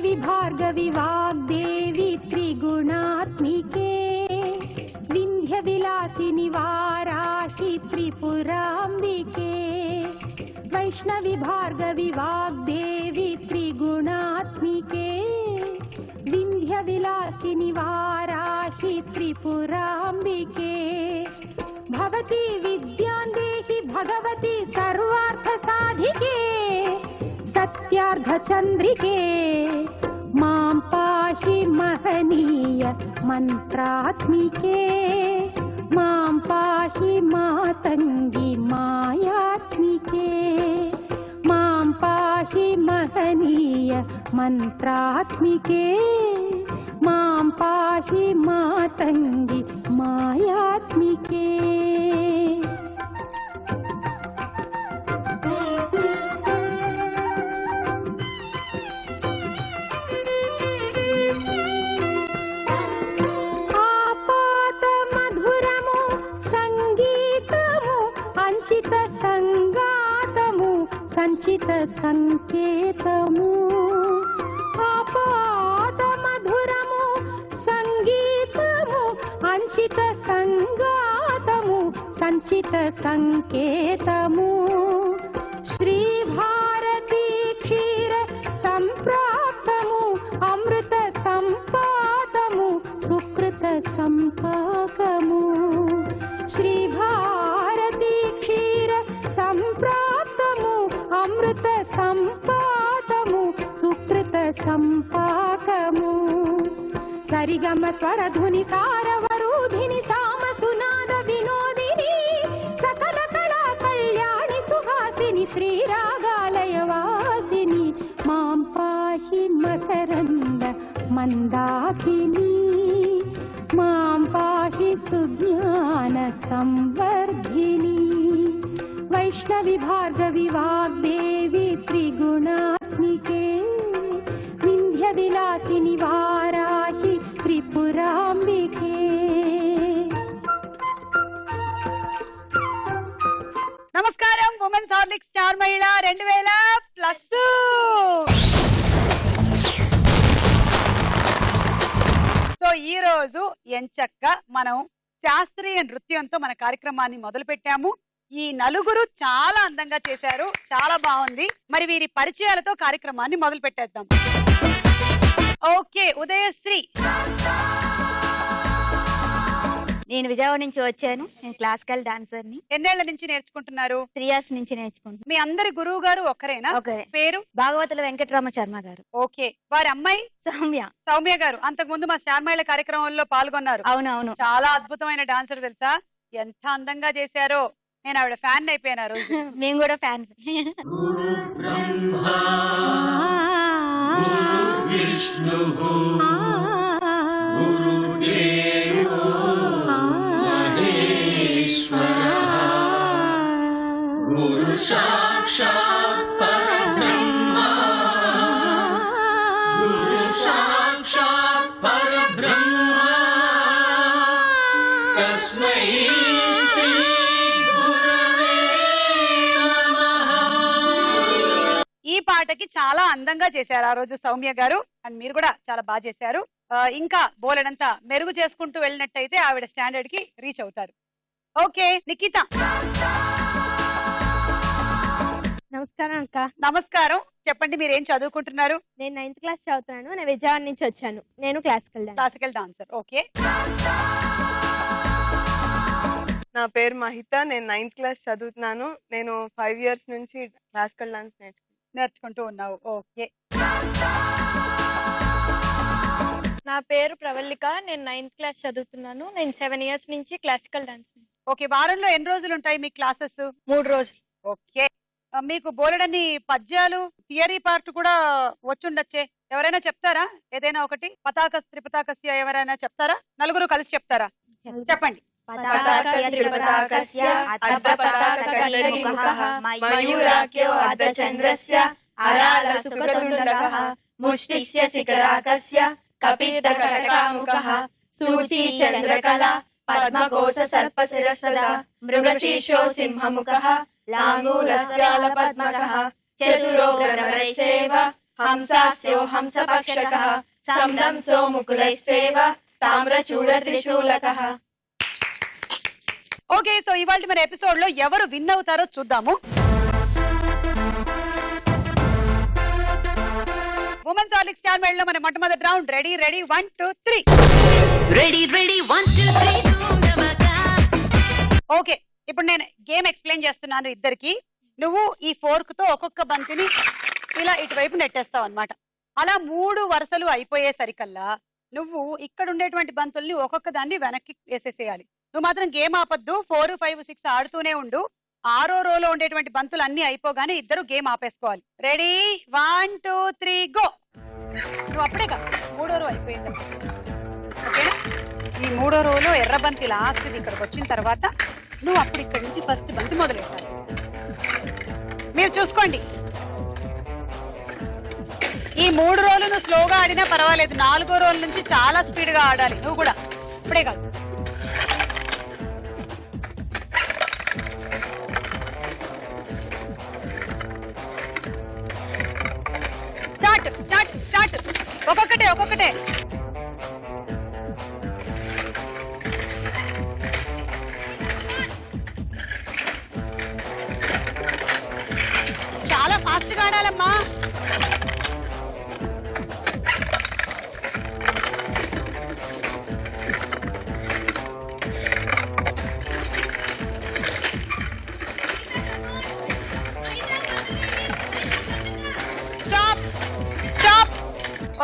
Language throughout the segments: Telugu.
వైష్ణవి భార్గవి వాగ్దేవి త్రిగుణాత్మికే వింధ్య విలాసిని వారాహి త్రిపురాంబికే వైష్ణవి భార్గవి వాగ్దేవి త్రిగుణాత్మికే వింధ్య విలాసిని వారాహి త్రిపురాంబికే భవతి విద్యాం దేహి భగవతి సర్వార్థ సాధికే సత్యార్థ చంద్రికే మాం పాహి మహనీయ మంత్రాత్మికే మాం పాహి మాతంగి మాయాత్మికే మాం పాహి మహనీయ మంత్రాత్మికే మాం పాహి మాతంగి మాయాత్మికే. ఆపాత మధురము సంగీతము అంచిత సంగాతము సంచిత సంకేతము ఆపాత మధురము సంగీతము అంచిత సంగాతము సంచిత సంకేతము శ్రీ భారతీ క్షీర సంప్రాప్తము అమృత సంపాదము సుకృత సంపాకము శ్రీ భారతీ క్షీర సంప్రాప్తము అమృత సంపాదము సుకృత సంపాకము సరిగమ స్వరధుని తారవరూధిని సామ సునాద వినోదిని సకల కళా కళ్యాణి సుహాసిని శ్రీరాగాలయ వాసిని మాం పాహి మకరంద మందాకిని మాం పాహి సుజ్ఞాన సంవర్ధిని వైష్ణవి భార్గవి వాగ్దేవి త్రిగుణాత్మికే వింధ్య విలాసిని వారాహి త్రిపురాంబికే. నమస్కారం ఉమెన్స్ హార్లిక్స్ స్టార్ మహిళ 2000+. సో ఈ రోజు ఎంచక్క మనం శాస్త్రీయ నృత్యంతో మన కార్యక్రమాన్ని మొదలు పెట్టాము. ఈ నలుగురు చాలా అందంగా చేశారు, చాలా బాగుంది. మరి వీరి పరిచయాలతో కార్యక్రమాన్ని మొదలు పెట్టేద్దాం. ఓకే, ఉదయశ్రీ. నేను విజయవాడ నుంచి వచ్చాను. నేను క్లాసికల్ డాన్సర్ ని. ఎన్నేళ్ల నుంచి నేర్చుకుంటున్నారు? 3 years నుంచి నేర్చుకుంటున్నాను. మీ అందరి గురువు గారు ఒకరేనా? ఒకరే. పేరు? భాగవతుల వెంకటరామ శర్మ గారు. ఓకే. వారి అమ్మాయి సౌమ్య. సౌమ్య గారు అంతకు ముందు మా స్టార్ మహిళ కార్యక్రమంలో పాల్గొన్నారు. అవునవును. చాలా అద్భుతమైన డాన్సర్ తెలుసా, ఎంత అందంగా చేశారో. నేను ఆవిడ ఫ్యాన్ అయిపోయాను ఆ రోజు. మేము కూడా ఫ్యాన్స్. గురు సాక్షాత్ పరబ్రహ్మ గురు సాక్షాత్ పరబ్రహ్మ తస్మై శ్రీ గురవే నమః. ఈ పాటకి చాలా అందంగా చేశారు ఆ రోజు సౌమ్య గారు. అండ్ మీరు కూడా చాలా బాగా చేశారు. ఇంకా బోలెడంతా మెరుగు చేసుకుంటూ వెళ్ళినట్టయితే ఆవిడ స్టాండర్డ్ కి రీచ్ అవుతారు. ఓకే, నిఖిత. నమస్కారం అక్క. నమస్కారం. చెప్పండి, మీరు ఏం చదువుకుంటున్నారు? నేను 9th క్లాస్ చదువుతున్నాను. నేను విజయవాడ నుంచి వచ్చాను. నేను క్లాసికల్ డాన్సర్. ఓకే. నా పేరు మహిత. నేను 9th క్లాస్ చదువుతున్నాను. నేను 5 years నుంచి క్లాసికల్ డాన్స్ నేర్చుకుంటూ ఉన్నావు. ఓకే. నా పేరు ప్రవల్లిక. నేను 9th క్లాస్ చదువుతున్నాను. నేను 7 years నుంచి క్లాసికల్ డాన్స్. ఓకే. వారంలో ఎన్ని రోజులు ఉంటాయి మీ క్లాసెస్? 3 రోజులు. ఓకే. మీకు బోలెడన్ని పద్యాలు, థియరీ పార్ట్ కూడా వచ్చుండొచ్చే. ఎవరైనా చెప్తారా? ఏదైనా ఒకటి. పతాక త్రిపతాకస్య ఎవరైనా చెప్తారా? నలుగురు కలిసి చెప్తారా? చెప్పండి. ముష్టిస్య శిఖరాకస్య కపితకటకాముఖః సూచీచంద్రకళా పద్మకోశ సర్పశిరస్సదా మృగశీర్షో సింహముఖః లాంగూలస్యాల పద్మకః చతురో భ్రమరైసేవ హంసాస్యో హంసపక్షకః సందంసో ముకులైశ్చేవ తామ్రచూడ త్రిశూలకః. ఓకే, సో ఇవాళ మన ఎపిసోడ్ లో ఎవరు విన్ అవుతారో చూద్దాము. ఉమెన్స్ హార్లిక్స్ స్టార్ మేళ్ లో మన మొట్టమొదటి రౌండ్. రెడీ 1 2 3. రెడీ 1 2 3. ఓకే, ఇప్పుడు నేను గేమ్ ఎక్స్ప్లెయిన్ చేస్తున్నాను ఇద్దరికి. నువ్వు ఈ ఫోర్క్ తో ఒక్కొక్క బంతిని ఇలా ఇటువైపు నెట్టేస్తావు అన్నమాట. అలా 3 వరుసలు అయిపోయేసరికల్లా నువ్వు ఇక్కడ ఉండేటువంటి బంతుల్ని ఒక్కొక్క దాన్ని వెనక్కి వేసేసేయాలి. నువ్వు మాత్రం గేమ్ ఆపద్దు. 4 5 6 ఆడుతూనే ఉండు. 6వ రోలో ఉండేటువంటి బంతులు అన్ని అయిపోగానే ఇద్దరు గేమ్ ఆపేసుకోవాలి. Ready 1 2 3 go. నువ్వు అప్పుడే కాదు, 3వ రో అయిపోయింది. ఓకేనా? ఈ 3వ రోలో ఎర్ర బంతి లాస్ట్ ఇక్కడికి వచ్చిన తర్వాత నువ్వు అప్పుడు ఇక్కడి నుంచి ఫస్ట్ బంతి మొదలెట్టాలి. మీరు చూసుకోండి, ఈ 3 రోలు నువ్వు స్లోగా ఆడినా పర్వాలేదు. 4వ రోల్ నుంచి చాలా స్పీడ్ గా ఆడాలి నువ్వు కూడా. ఇప్పుడే కాదు. Start start start. ఒక్కొక్కటే. చాలా ఫాస్ట్ గా ఆడాలమ్మా.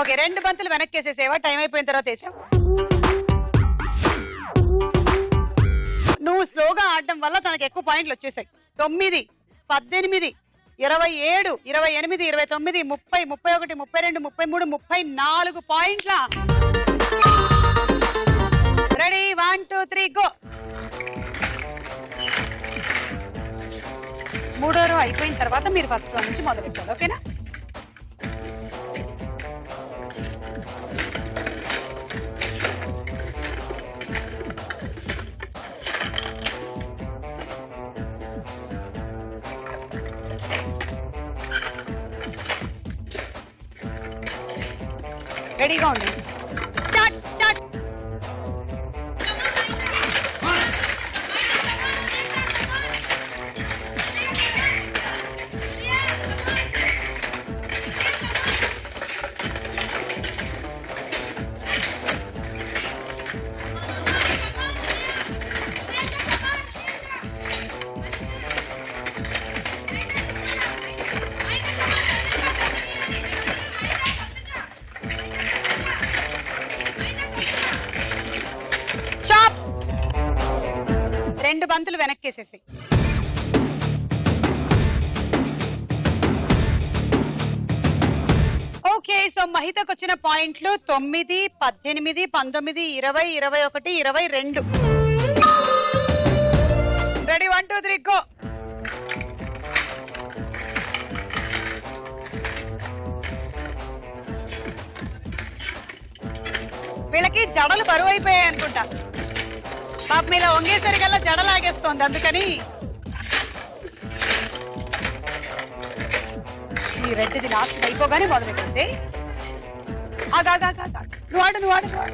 ఓకే, 2 బంతులు వెనక్కి వేసేసేవా? టైం అయిపోయిన తర్వాత వేసావు. నువ్వు స్లోగా ఆడడం వల్ల తనకు ఎక్కువ పాయింట్లు వచ్చేసాయి. 9 18 27 28 29 30 31 32 33 34 పాయింట్ల. Ready 1 2 3 go. 3వ రో అయిపోయిన తర్వాత మీరు ఫస్ట్ రో నుంచి మొదలు పెట్టాలి. ఓకేనా? రెడీగా ఉండండి. Start start. రెండు బంతులు వెనక్కేసేసి. ఓకే, సో మహితకు వచ్చిన పాయింట్లు 9 18 19 20 21 22. Ready 1 2 3 go. వీళ్ళకి జడలు బరువు అయిపోయాయి అనుకుంటా. పాపం ఇలా వంగేసరికల్లా జడలాగేస్తోంది, అందుకని ఈ రెడ్డిది లాస్ట్ అయిపోగానే మొదలెట్టండి. నువ్వు ఆడు. గో.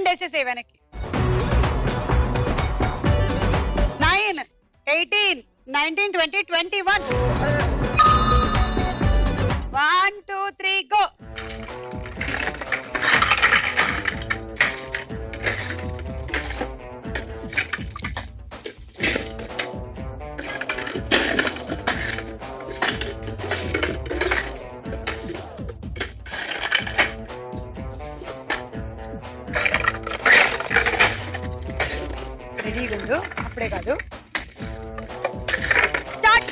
వేసేసే వెనక్కి. 9 18 19 20 21. 1 2 3 గో. రెడీగా అప్పుడే కాదు. స్టార్ట్.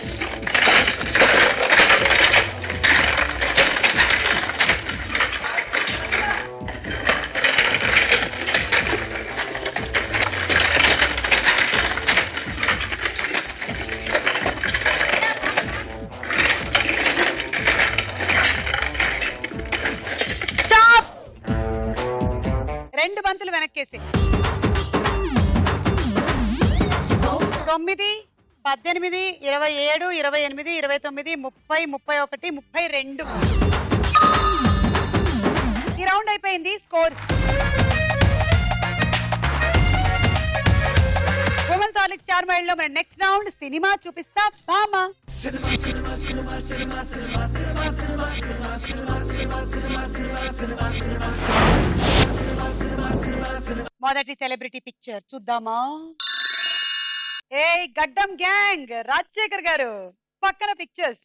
వెనక్కేసి. 9, 18, 27, 28, 29, 30, 31, 32. ఈ రౌండ్ అయిపోయింది. Score women's Hurlock star mile లో మన నెక్స్ట్ రౌండ్ సినిమా చూపిస్తా బామా. మొదటి సెలబ్రిటీ పిక్చర్ చూద్దామా? ఏ గడ్డం గ్యాంగ్ రాజశేఖర్ గారు పక్కన పిక్చర్స్.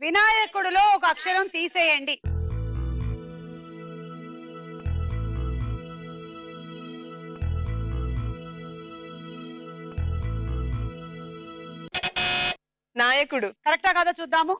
వినాయకుడులో ఒక అక్షరం తీసేయండి. నాయకుడు కరెక్టా కాదా చూద్దాము.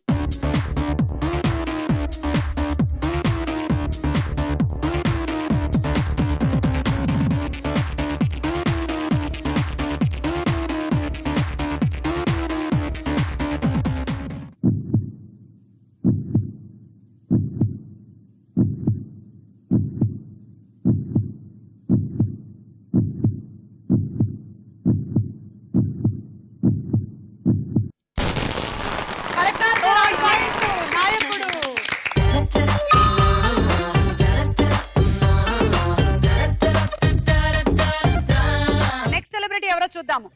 చూద్దాము.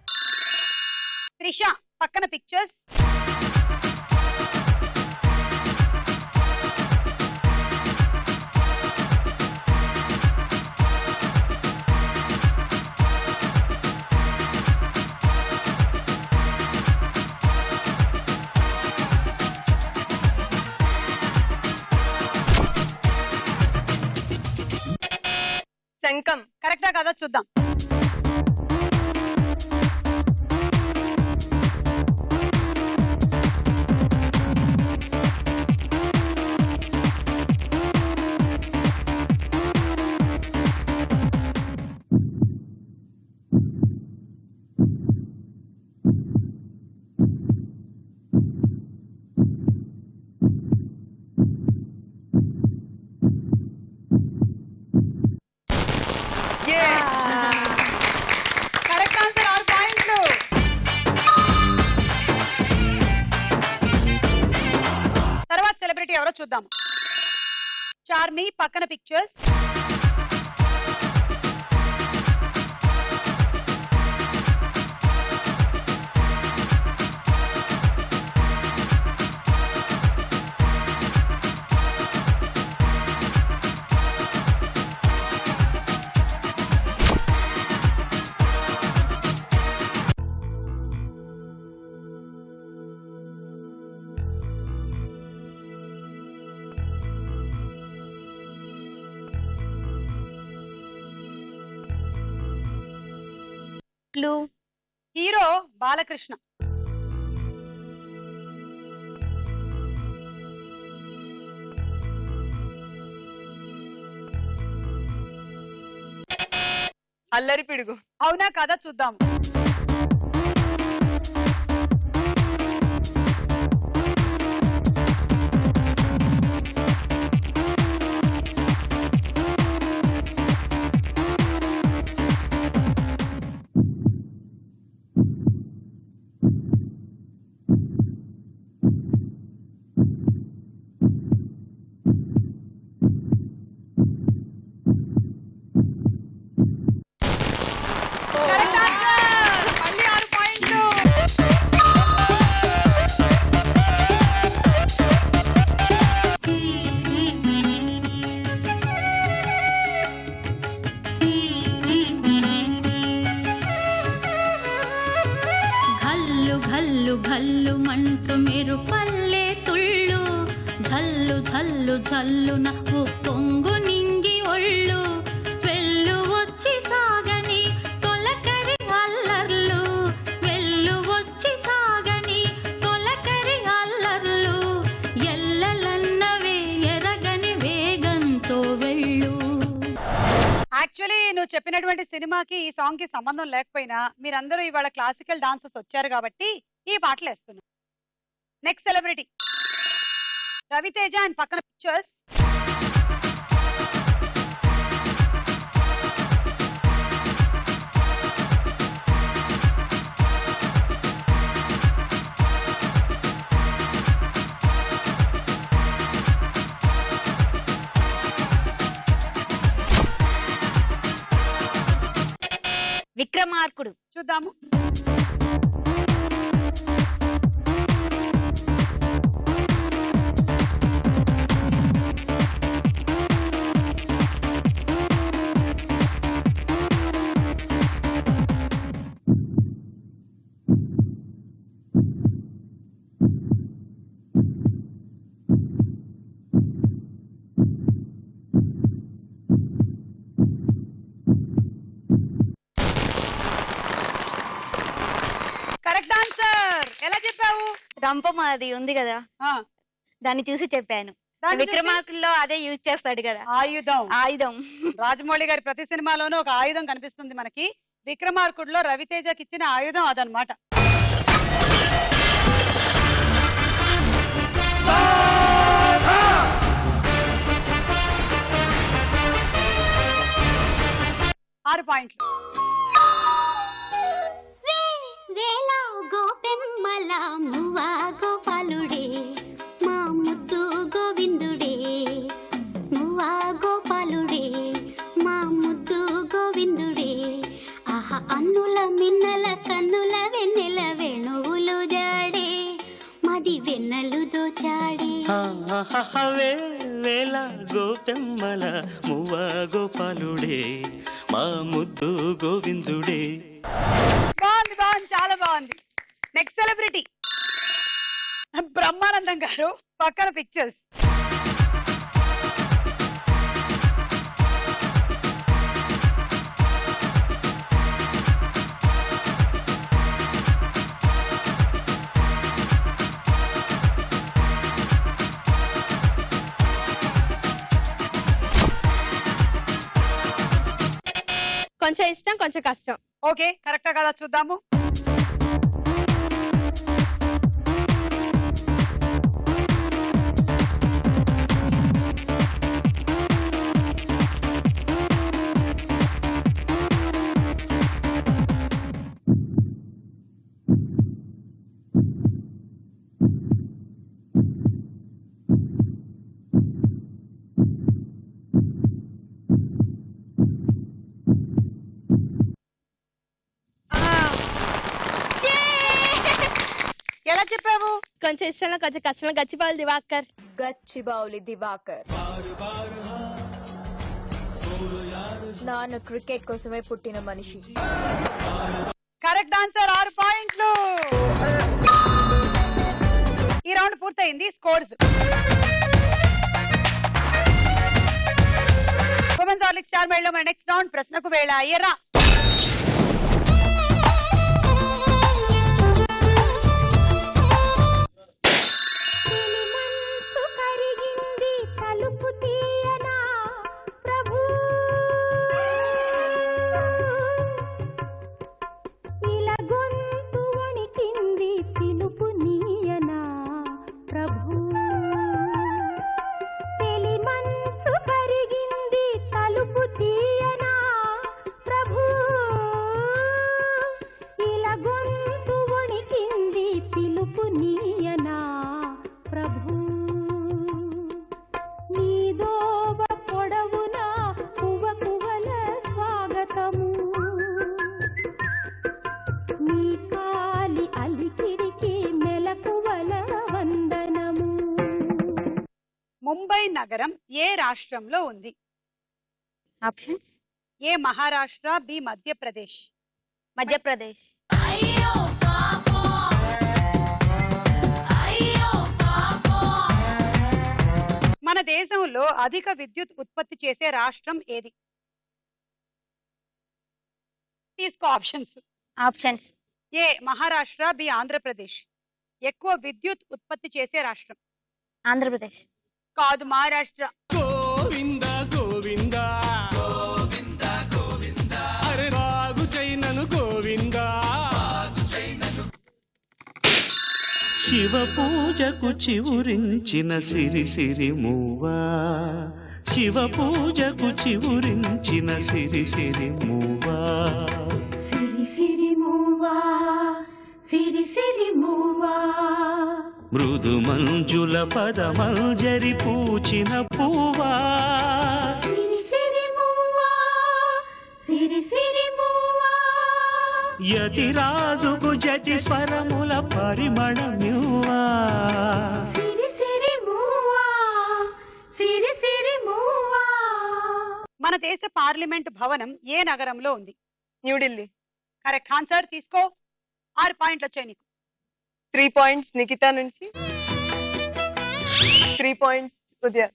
త్రిష పక్కన పిక్చర్స్. శంఖం కరెక్టా కదా చూద్దాం. కరెక్ట్ ఆన్సర్ 6 పాయింట్లు. తర్వాత సెలబ్రిటీ ఎవరో చూద్దాం. చార్మి పక్కన పిక్చర్స్. హీరో బాలకృష్ణ. అల్లరి పిడుగు అవునా కదా చూద్దాం. ఝల్లు ఝల్లు ఝల్లున ఉప్పొంగు నింగి ఒళ్ళు వెళ్ళు వచ్చి సాగని తొలకరి అల్లర్లు వెళ్ళు వచ్చి సాగని తొలకరి అల్లర్లు ఎల్లలన్నవే ఎరగని వేగంతో వెళ్ళు. యాక్చువల్లీ నువ్వు చెప్పినటువంటి సినిమాకి ఈ సాంగ్ కి సంబంధం లేకపోయినా మీరందరూ ఇవాళ క్లాసికల్ డాన్సర్స్ వచ్చారు కాబట్టి ఈ పాటలు వేస్తున్నాం. నెక్స్ట్ సెలబ్రిటీ రవితేజ అండ్ పక్కన పిక్చర్స్. విక్రమార్కుడు. చూద్దాము. Correct answer. ఎలా చెప్పావు? రంపమాది ఉంది కదా, ఆ, దాన్ని చూసి చెప్పాను. దాన్ని చూసి? విక్రమార్కుల్లో అదే యూజ్ చేస్తాడు కదా, ఆయుధం. ఆయుధం. రాజమౌళి గారి ప్రతి సినిమాలోనూ ఒక ఆయుధం కనిపిస్తుంది మనకి. విక్రమార్కుడులో రవితేజకి ఇచ్చిన ఆయుధం అదనమాట. ఆరు పాయింట్లు. వేలా గోపెమ్మల మువ్వా గోపాలుడే మా ముద్దు గోవిందుడే మువ్వా గోపాలుడే మా ముద్దు గోవిందుడే ఆహా అన్నుల మిన్నల కన్నుల వెన్నెల వేణువులు జాడే మది వెన్నెలు దోచాడే. వేల గోపెమ్మల మువ్వ గోపాలుడే మా ముద్దు గోవిందుడే. బాగుంది బాగుంది, చాలా బాగుంది. నెక్స్ట్ సెలబ్రిటీ బ్రహ్మానందం గారు, పక్కన పిక్చర్స్. కొంచెం ఇష్టం కొంచెం కష్టం. ఓకే, కరెక్టా కదా చూద్దాము. ఎలా చెప్పావు? కొంచెం ఇష్టంలో కొంచెం కష్టంలో గచ్చిబావులు దివాకర్. గచ్చిబౌలి దివాకర్. నాన్న క్రికెట్ కోసమే పుట్టిన మనిషి. Correct answer. 6 పాయింట్లు. ఈ రౌండ్ పూర్తయింది. స్కోర్స్ ఉమెన్స్ హార్లిక్స్ స్టార్ మైల్లో మన నెక్స్ట్ రౌండ్ ప్రశ్నకు వేళ. అయ్యరా మంచు కరిగింది తలుపు తీయనా ప్రభు ఇలా గొంతు వణికింది పిలుపు నీయనా ప్రభు తెలి మంచు కరిగింది తలుపు తీయనా ప్రభు ఇలా గొంతు వణికింది పిలుపు నీయనా ప్రభు నీదోవ పొడవున కువ కువల స్వాగతము నీ కాలి అలికిడికి మెలకువల వందనము. ముంబై నగరం ఏ రాష్ట్రంలో ఉంది? ఆప్షన్స్: ఏ మహారాష్ట్ర, బి మధ్యప్రదేశ్. మధ్యప్రదేశ్. మన దేశంలో అధిక విద్యుత్ ఉత్పత్తి చేసే రాష్ట్రం ఏది? తీసుకో ఆప్షన్స్. ఆప్షన్స్. ఏ మహారాష్ట్ర, బి ఆంధ్రప్రదేశ్. ఎక్కువ విద్యుత్ ఉత్పత్తి చేసే రాష్ట్రం ఆంధ్రప్రదేశ్. కాదు, మహారాష్ట్ర. గోవింద గోవింద గోవింద గోవింద అరే రాగు చైనను గోవింద శివ పూజకు చివురించిన సిరి సిరి మూవా, శివ పూజకు చివురించిన సిరి సిరి మూవా, సిరి సిరి మూవా, సిరి సిరి మూవా, మృదు మంజుల పదమంజరి పూచిన పూవా, సిరి సిరి మూవా, సిరి సిరి మూవా, యతిరాజుకు జతి స్వరముల పరిమళమ్యువా, సిరి సిరి మూవా, సిరి సిరి మూవా. మన దేశ పార్లమెంట్ భవనం ఏ నగరంలో ఉంది? న్యూఢిల్లీ. Correct answer. తీసుకో. 6 పాయింట్లు వచ్చాయి నీకు. 3 points నిఖిత నుంచి, 3 points ఉదయ.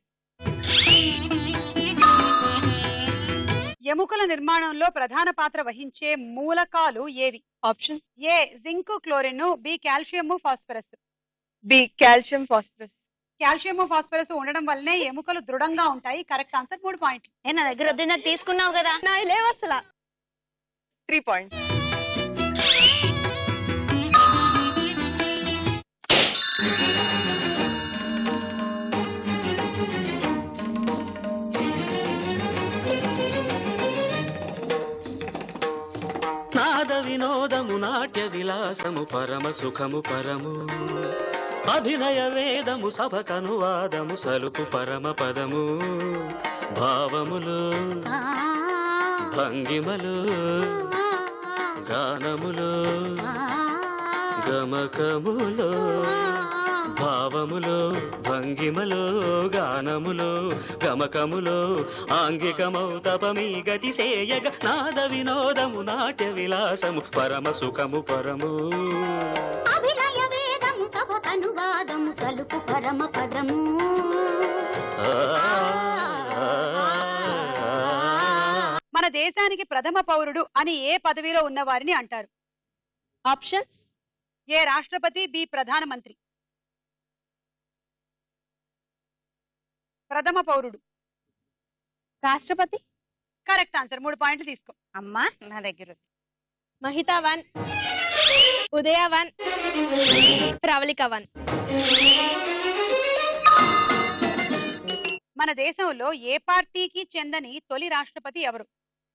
ఎముకల నిర్మాణంలో ప్రధాన పాత్ర వహించే మూలకాలు ఏవి? Option A zinc chlorine, B calcium phosphorus. B calcium phosphorus. Calcium phosphorus ఉండడం వల్లనే ఎముకలు దృఢంగా ఉంటాయి. Correct answer. 3 పాయింట్లు. నా దగ్గర వద్దు, తీసుకున్నావు కదా. నా లేవు అసలు. 3 points. నాద వినోదము నాట్య విలాసము పరమ సుఖము పరము, అభినయ వేదము సభకనువాదము సలుపు పరమ పదము, భావములు భంగిమలు గానములు గమకములు, భావములు భంగిమలు గానములు గమకములు, ఆంగికమౌ తపమీ గతి సేయగ, నాద వినోదము నాట్య విలాసము పరమ సుఖము పరము, అభినయ వేదము సభకనువాదము సలుపు పరమ పదము. మన దేశానికి ప్రథమ పౌరుడు అని ఏ పదవిలో ఉన్న వారిని అంటారు? ఆప్షన్స్. ఏ రాష్ట్రపతి, బి ప్రధానమంత్రి. ప్రథమ పౌరుడు రాష్ట్రపతి. Correct answer. 3 పాయింట్లు తీసుకో. అమ్మా నా దగ్గర ఉంది. మహిత 1, ఉదయ 1, ప్రవళిక 1. మన దేశంలో ఏ పార్టీకి చెందని తొలి రాష్ట్రపతి ఎవరు?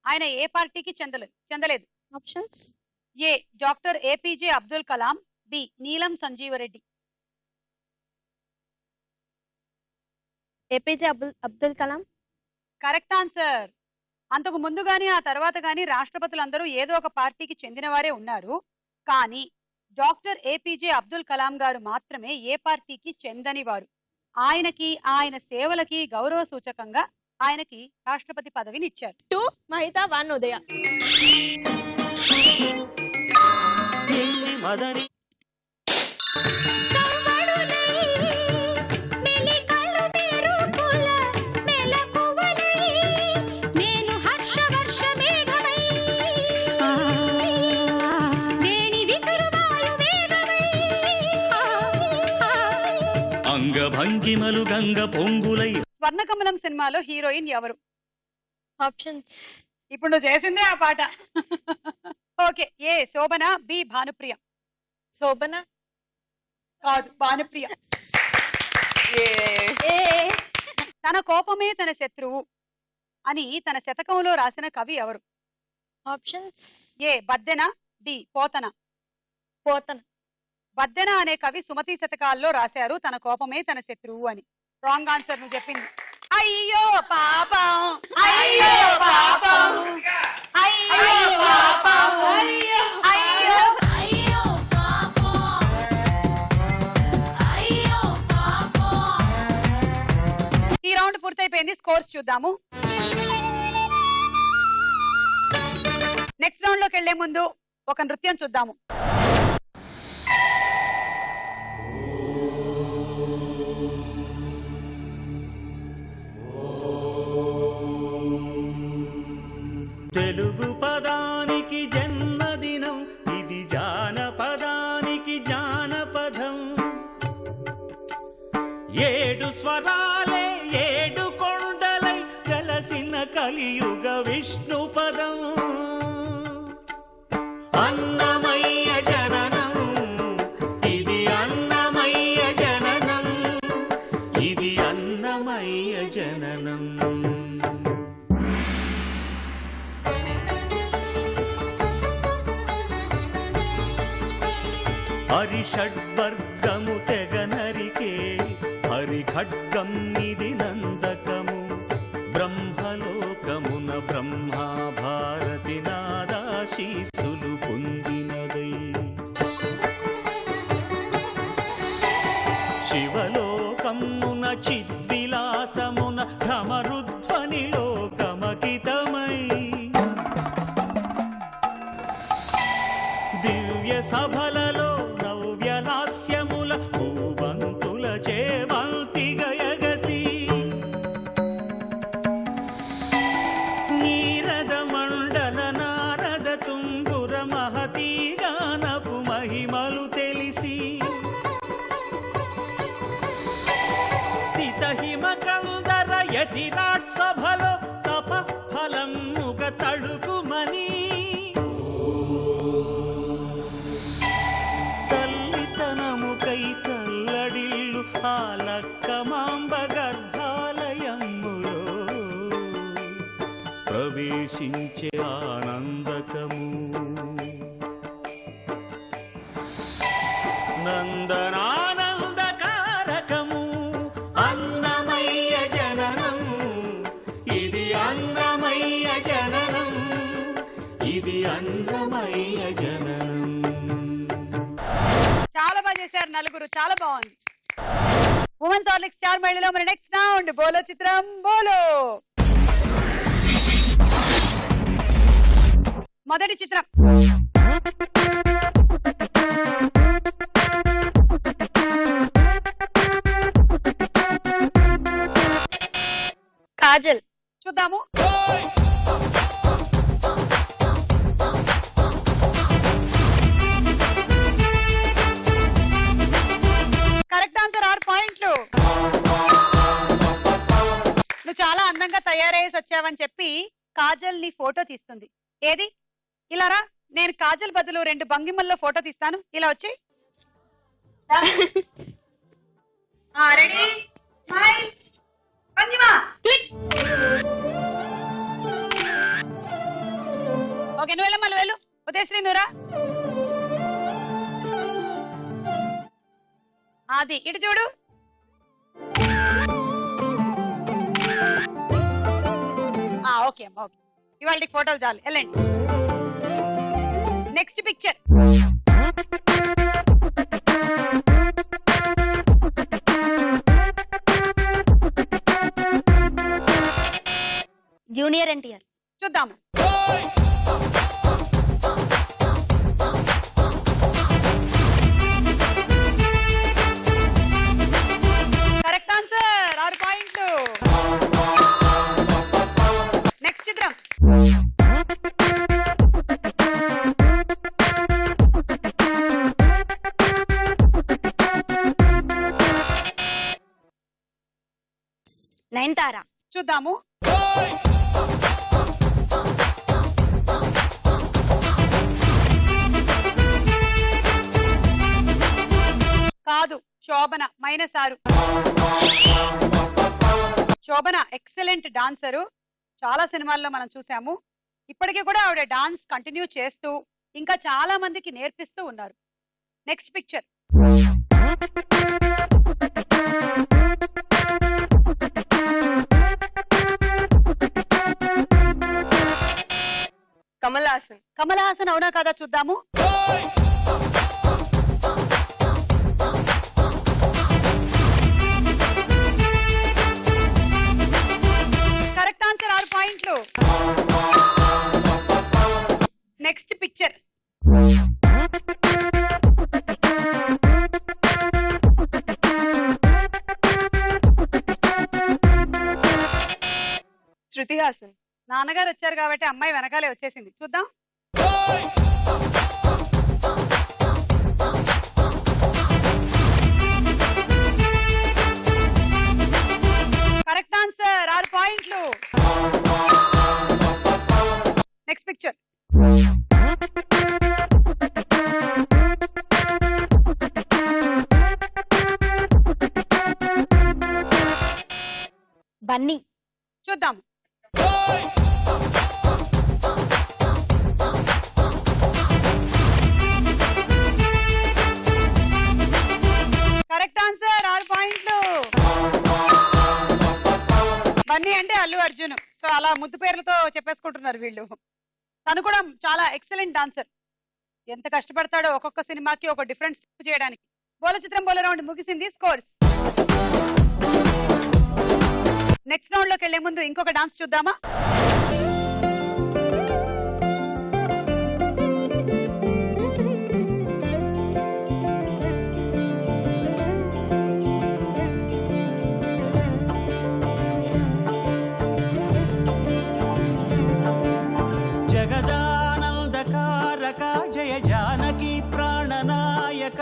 ఆయన ఏ పార్టీకి చెందలేదు. Options. A doctor APJ Abdul Kalam, B Neelam Sanjiva Reddy. APJ Abdul Kalam. Correct answer. అంతకు ముందు గాని ఆ తర్వాత గాని రాష్ట్రపతులందరూ ఏదో ఒక పార్టీకి చెందిన వారే ఉన్నారు. కానీ డాక్టర్ ఏపీజే అబ్దుల్ కలాం గారు మాత్రమే ఏ పార్టీకి చెందని వారు. ఆయనకి ఆయన సేవలకి గౌరవ సూచకంగా ఆయనకి రాష్ట్రపతి పదవిని ఇచ్చారు. 2 మహిత 1 ఉదయ. మదని అంగభంగిమలు గంగ పొంగులై. స్వర్ణకమలం సినిమాలో హీరోయిన్ ఎవరు? ఆప్షన్స్. ఇప్పుడు నువ్వు చేసిందే ఆ పాట. ఓకే. ఏ శోభన, బి భానుప్రియ. శోభన. కాదు, భానుప్రియ. తన కోపమే తన శత్రువు అని తన శతకంలో రాసిన కవి ఎవరు? ఆప్షన్స్. ఏ బద్దెన, డి పోతన. పోతన. బద్దెన అనే కవి సుమతి శతకాల్లో రాశారు తన కోపమే తన శత్రువు అని. రాంగ్ ఆన్సర్ నువ్వు చెప్పింది. అయ్యో పాపం, అయ్యో పాపం, అయ్యో పాపం, అయ్యో అయ్యో అయ్యో పాపం, అయ్యో పాపం. ఈ రౌండ్ పూర్తయిపోయింది. స్కోర్స్ చూద్దాము. నెక్స్ట్ రౌండ్ లోకి వెళ్లే ముందు ఒక నృత్యం చూద్దాము. ఇది జానపదానికి జానపదం. 7 స్వరాలే 7 కొండలై కలసిన కలియుగ విష్ణు పదం. అన్నమయ్య జననం, ఇది అన్నమయ్య జననం, ఇది అన్నమయ్య జననం. హరిషడ్వర్గము తెగ నరికే హరిఖడ్గం ఇది నందకము. బ్రహ్మలోకమున బ్రహ్మా భారతి నాదాశీసులు పొందినదై. శివలోకమున చిద్విలాసమున ఢమరుధ్వనిలో గమకితమై. దివ్య సభలలో నవ్యలాస్యముల భూవంతుల చేవంతి గయగసి. నీరద మండల నారద తుంగుర మహతీ గానపు మహిమలు తెలిసి. సితహిమ కందర యతిరాట్ సభలో తపఃఫలముగ తడుకుమని. తల్లితనముకై తల్లడిల్లు ఆ లక్కమాంబ గర్భాలయములో ప్రవేశించే ఆనందకము. నందనానందకారకము అన్నమయ్య జననం, ఇది అన్నమయ్య జననం, ఇది అన్నమయ్య జననం. చాలా బాగా చేశారు నలుగురు, చాలా బాగుంది. ఉమెన్స్ హార్లిక్స్ స్టార్ మహిళలో మన నెక్స్ట్ రౌండ్ బోలో చిత్రం బోలో. మొదటి చిత్రం కాజల్. చూద్దాము. కరెక్ట్ ఆన్సర్ 6 పాయింట్లు. నువ్వు చాలా అందంగా తయారయ్యేసి వచ్చావని చెప్పి కాజల్ నీ ఫోటో తీస్తుంది. ఏది ఇలా రా, నేను కాజల్ బదులు 2 భంగిమల్లో ఫోటో తీస్తాను. ఇలా వచ్చి రెడీ స్మైల్ భంగిమ క్లిక్. ఓకే నువ్వు వెళ్ళమ్మా, నువ్వు వెళ్ళు. ఉదయశ్రీ నువ్వురా. అది ఇటు చూడు. ఓకే అమ్మా, ఓకే. ఇవాళ ఫోటోలు చాలు, వెళ్ళండి. Next picture. జూనియర్ ఎన్టీఆర్. చూద్దాము. కరెక్ట్ ఆన్సర్, 6 పాయింట్లు. నెక్స్ట్ చిత్రం. నయనతార. చూద్దాము. కాదు, శోభన. -6. శోభన ఎక్సలెంట్ డాన్సరు, చాలా సినిమాల్లో మనం చూసాము. ఇప్పటికీ కూడా ఆవిడ డాన్స్ కంటిన్యూ చేస్తూ ఇంకా చాలా మందికి నేర్పిస్తూ ఉన్నారు. Next picture. కమల్ హాసన్. కమల్ హాసన్ అవునా కదా చూద్దాము. కరెక్ట్ ఆన్సర్, 6 పాయింట్లు. Next picture. శృతి హాసన్. నాన్నగారు వచ్చారు కాబట్టి అమ్మాయి వెనకాలే వచ్చేసింది. చూద్దాం. బన్నీ. చూద్దాం. కరెక్ట్ ఆన్సర్, 6 పాయింట్లు. బన్నీ అంటే అల్లు అర్జున్. సో అలా ముద్దు పేర్లతో చెప్పేసుకుంటున్నారు వీళ్ళు. తను కూడా చాలా ఎక్సలెంట్ డాన్సర్. ఎంత కష్టపడతాడో ఒక్కొక్క సినిమాకి ఒక డిఫరెంట్ స్టెప్ చేయడానికి. బోల చిత్రం బోల రౌండ్ ముగిసింది. స్కోర్స్. నెక్స్ట్ రౌండ్ లోకి వెళ్లే ముందు ఇంకొక డాన్స్ చూద్దామా? జగదానందకారక జయ జానకి ప్రాణనాయక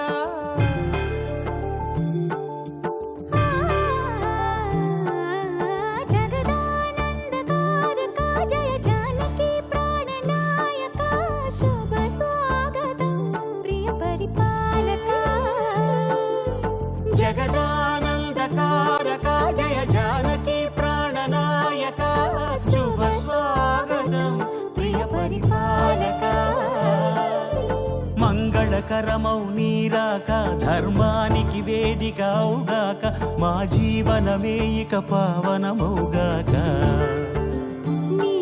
జగదానందకారక జయ జానకి ప్రాణనాయక శుభ స్వాగతం ప్రియ పరిపాలక మంగళకరమౌ నీరాక ధర్మానికి వేదిక అవుగాక మా జీవనమే ఇక పావనమౌగాక నీ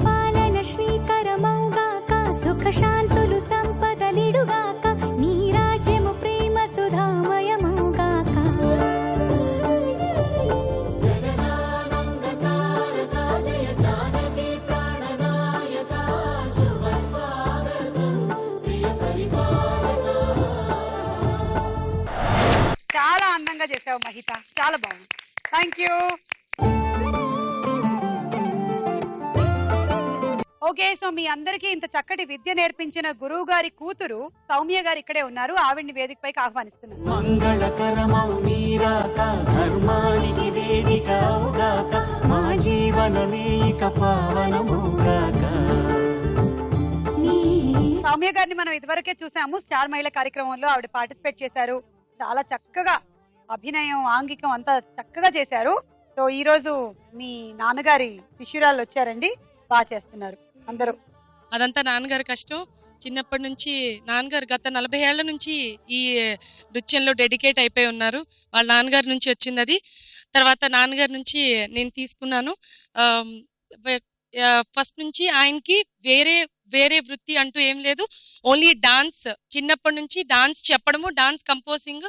పాలన శ్రీకరమౌగాక సుఖ శాంతులు సంపదలిడుగాక నీ రాజ్యము ప్రేమ సుధామయమౌగాక జగదానందకారక జయ జానకి ప్రాణనాయక శుభ స్వాగతం ప్రియ పరిపాలక. చాలా అందంగా చేసావు మహిత, చాలా బాగుంది. Thank you. ఓకే, సో మీ అందరికీ ఇంత చక్కటి విద్య నేర్పించిన గురువు గారి కూతురు సౌమ్య గారు ఇక్కడే ఉన్నారు. ఆవిడ్ని వేదికపైకి ఆహ్వానిస్తున్నాను. మంగళకరమౌ నీరాక ధర్మానికి వేదిక అవుగాక మా జీవనమే ఇక పావనమౌగాక సౌమ్య గారిని మనం ఇదివరకే చూసాము స్టార్ మహిళ కార్యక్రమంలో. ఆవిడ పార్టిసిపేట్ చేశారు. చాలా చక్కగా అభినయం, ఆంగికం అంతా చక్కగా చేశారు. సో ఈ రోజు మీ నాన్నగారి శిష్యురాలు వచ్చారండి, బాగా చేస్తున్నారు అందరూ. అదంతా నాన్నగారి కష్టం. చిన్నప్పటి నుంచి నాన్నగారు గత 40 ఏళ్ల నుంచి ఈ నృత్యంలో డెడికేట్ అయిపోయి ఉన్నారు. వాళ్ళ నాన్నగారి నుంచి వచ్చింది అది. తర్వాత నాన్నగారి నుంచి నేను తీసుకున్నాను. ఫస్ట్ నుంచి ఆయనకి వేరే వేరే వృత్తి అంటూ ఏం లేదు, ఓన్లీ డాన్స్. చిన్నప్పటి నుంచి డాన్స్ చెప్పడము, డాన్స్ కంపోజింగ్.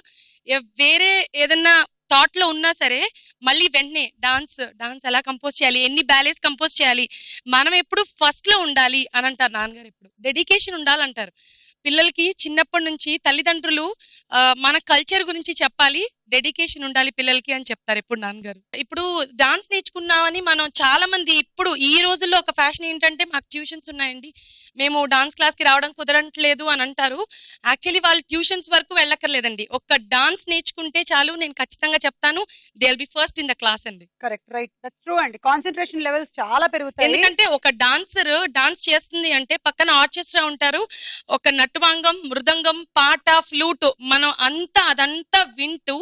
వేరే ఏదన్నా థాట్ లో ఉన్నా సరే మళ్ళీ వెంటనే డాన్స్ ఎలా కంపోజ్ చేయాలి, ఎన్ని బ్యాలెన్స్ కంపోజ్ చేయాలి, మనం ఎప్పుడు ఫస్ట్ లో ఉండాలి అని అంటారు నాన్నగారు. ఎప్పుడు డెడికేషన్ ఉండాలంటారు. పిల్లలకి చిన్నప్పటి నుంచి తల్లిదండ్రులు మన కల్చర్ గురించి చెప్పాలి, డెడికేషన్ ఉండాలి పిల్లలకి అని చెప్తారు ఎప్పుడు నాన్నగారు. ఇప్పుడు డాన్స్ నేర్చుకున్నామని మనం చాలా మంది ఇప్పుడు ఈ రోజుల్లో ఒక ఫ్యాషన్ ఏంటంటే మాకు ట్యూషన్స్ ఉన్నాయండి, మేము డాన్స్ క్లాస్ కి రావడం కుదరట్లేదు అని అంటారు. యాక్చువల్లీ వాళ్ళు ట్యూషన్స్ వరకు వెళ్ళక్కర్లేదండి, ఒక్క డాన్స్ నేర్చుకుంటే చాలు. నేను ఖచ్చితంగా చెప్తాను, they will be first in the class అండి. కరెక్ట్, రైట్, దట్స్ ట్రూ అండి. కాన్సంట్రేషన్ లెవెల్స్ చాలా పెరుగుతాయి. ఎందుకంటే ఒక డాన్సర్ డాన్స్ చేస్తుంది అంటే పక్కన ఆర్కెస్ట్రా ఉంటారు, ఒక నటువాంగం, మృదంగం, పాట, ఫ్లూట్, మనం అదంతా వింటూ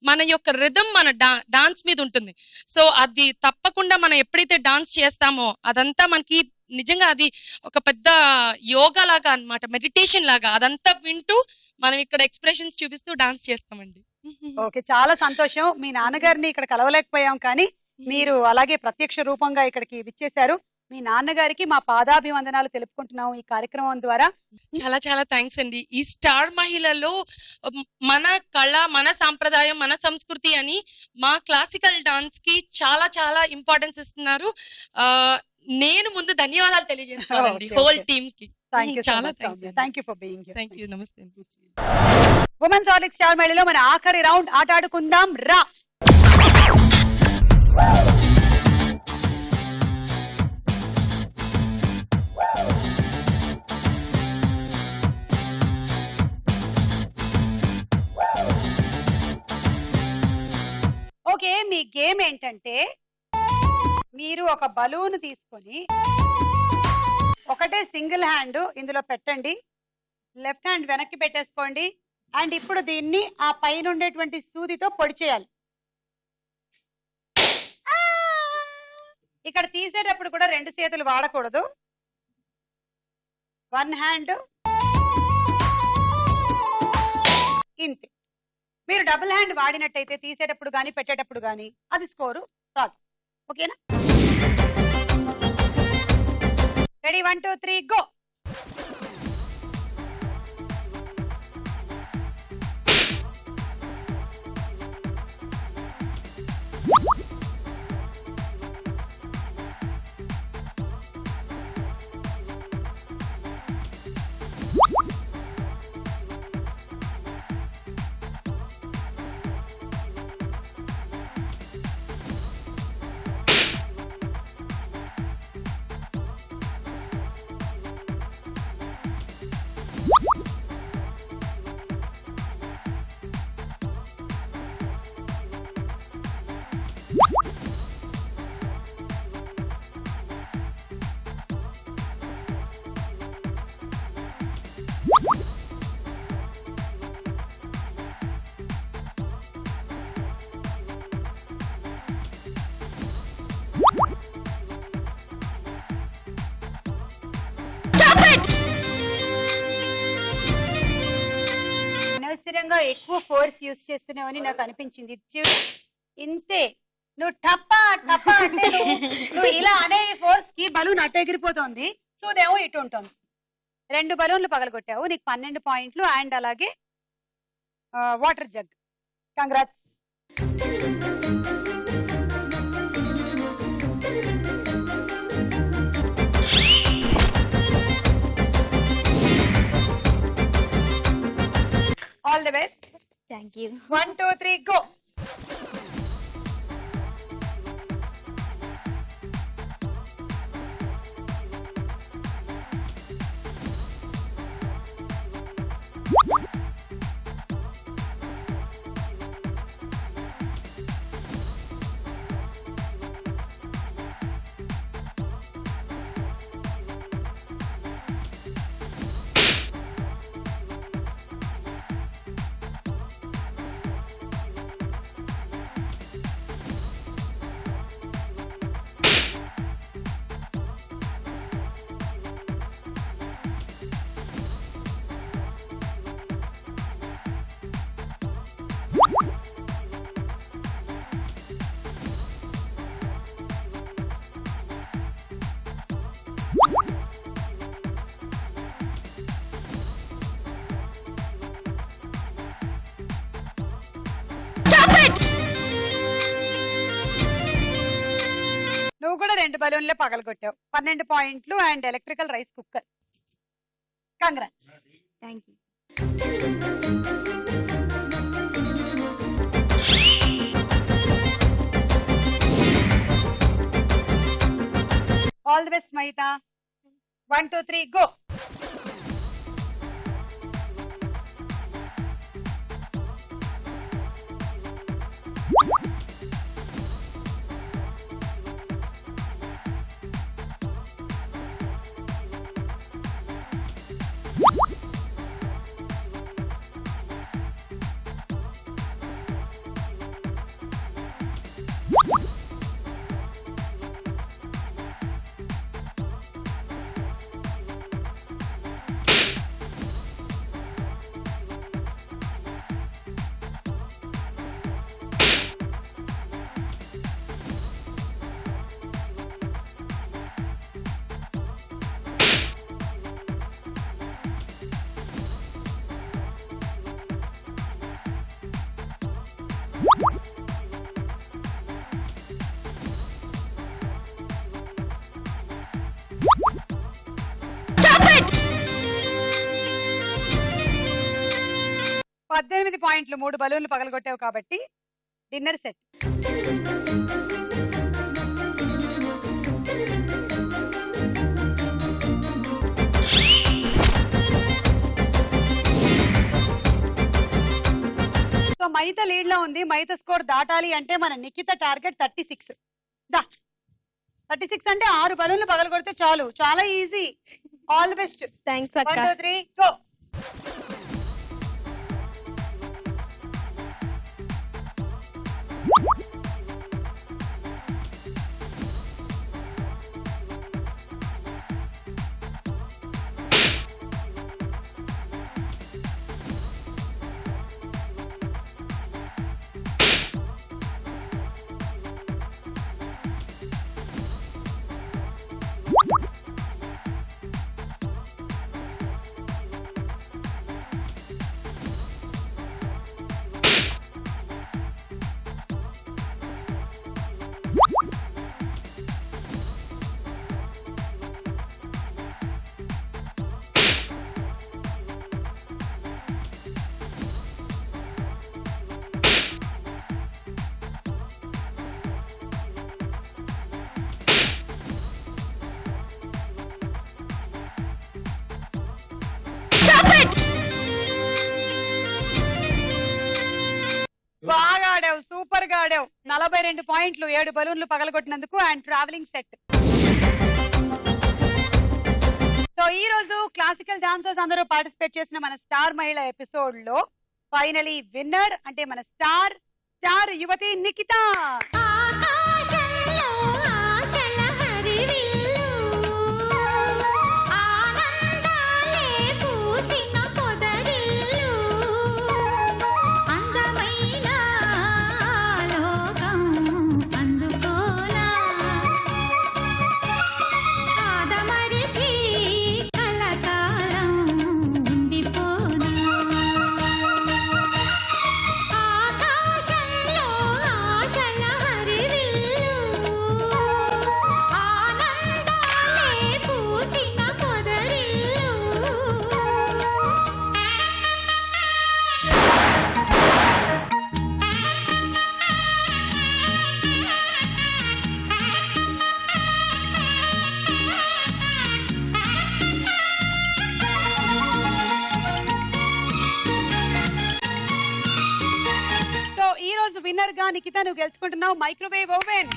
మన యొక్క రిథం మన డాన్స్ మీద ఉంటుంది. సో అది తప్పకుండా మనం ఎప్పుడైతే డాన్స్ చేస్తామో అదంతా మనకి నిజంగా అది ఒక పెద్ద యోగా లాగా అన్నమాట, మెడిటేషన్ లాగా. అదంతా వింటూ మనం ఇక్కడ ఎక్స్ప్రెషన్స్ చూపిస్తూ డాన్స్ చేస్తామండి. ఓకే, చాలా సంతోషం. మీ నాన్నగారిని ఇక్కడ కలవలేకపోయాం, కానీ మీరు అలాగే ప్రత్యక్ష రూపంగా ఇక్కడికి విచ్చేశారు. మీ నాన్నగారికి మా పాదాభివందనాలు తెలుపుకుంటున్నాము ఈ కార్యక్రమం ద్వారా. చాలా చాలా థ్యాంక్స్ అండి. ఈ స్టార్ మహిళలో మన కళ, మన సాంప్రదాయం, మన సంస్కృతి అని మా క్లాసికల్ డాన్స్ కి చాలా చాలా ఇంపార్టెన్స్ ఇస్తున్నారు. నేను ముందు ధన్యవాదాలు తెలియజేస్తానండి హోల్ టీమ్ కి. చాలా thank you for being here. Thank you. నమస్తే. ఉమెన్స్ హార్లిక్స్ స్టార్ మహిళలో మన ఆఖరి రౌండ్ ఆట ఆడుకుందాం రా. ఓకే, మీ గేమ్ ఏంటంటే మీరు ఒక బలూన్ తీసుకొని ఒకటే సింగిల్ హ్యాండ్ ఇందులో పెట్టండి, లెఫ్ట్ హ్యాండ్ వెనక్కి పెట్టేసుకోండి. అండ్ ఇప్పుడు దీన్ని ఆ పైన ఉండేటువంటి సూదితో పొడి చేయాలి. ఇక్కడ తీసేటప్పుడు కూడా 2 చేతులు వాడకూడదు. 1 హ్యాండ్ ఇంతే. మీరు డబుల్ హ్యాండ్ వాడినట్టయితే తీసేటప్పుడు కానీ పెట్టేటప్పుడు కానీ అది స్కోరు రాదు. ఓకేనా? Ready 1 2 3 go. అనవసరంగా ఎక్కువ ఫోర్స్ యూజ్ చేస్తున్నావని నాకు అనిపించింది. చూడు ఇంతే. నువ్వు టప్పా టప్పా అంటే నువ్వు ఇలా అనే ఫోర్స్ కి బలూన్ అటు ఎగిరిపోతుంది. చూదేమో ఇటు ఉంటుంది. 2 బలూన్లు పగలగొట్టావు. నీకు 12 పాయింట్లు అండ్ అలాగే water jug. Congrats. All the best. Thank you. 1 2 3 go. నువ్వు కూడా 2 బలూన్లే పగలగొట్టావు. 12 పాయింట్లు and electrical rice cooker. Congrats. Thank you. All the best Mahitha. 1 2 3 go. పద్దెనిమిది పాయింట్లు 3 బలూన్లు పగలగొట్టావు కాబట్టి dinner set. So Maitha lead లో ఉంది. మైత స్కోర్ దాటాలి అంటే మన నిఖిత టార్గెట్ 36. దా 36 అంటే 6 బలూన్లు పగలగొడితే చాలు. చాలా easy. All the best. Thanks అక్క. 1 2 3 గో. సూపర్ గా ఆడావు. 42 పాయింట్లు, 7 బలూన్లు పగలగొట్టినందుకు అండ్ ట్రావెలింగ్ సెట్. సో ఈ రోజు క్లాసికల్ డాన్సర్స్ అందరూ పార్టిసిపేట్ చేసిన మన స్టార్ మహిళ ఎపిసోడ్ లో ఫైనలీ విన్నర్ అంటే మన స్టార్ యువతి నిఖిత. ఆకాశంలో ఆశల హరివిల్లు ఆనందాలే పూసిన పొదరిల్లు అందమైన లోకం అందుకోనా ఆదమరిచి కలకాలం ఉండిపోనా ఆకాశంలో ఆశల హరివిల్లు ఆనందాలే పూసిన పొదరిల్లు. సో ఈ రోజు విన్నర్ గా నిఖిత నువ్వు గెలుచుకుంటున్నావు మైక్రోవేవ్ ఓవెన్.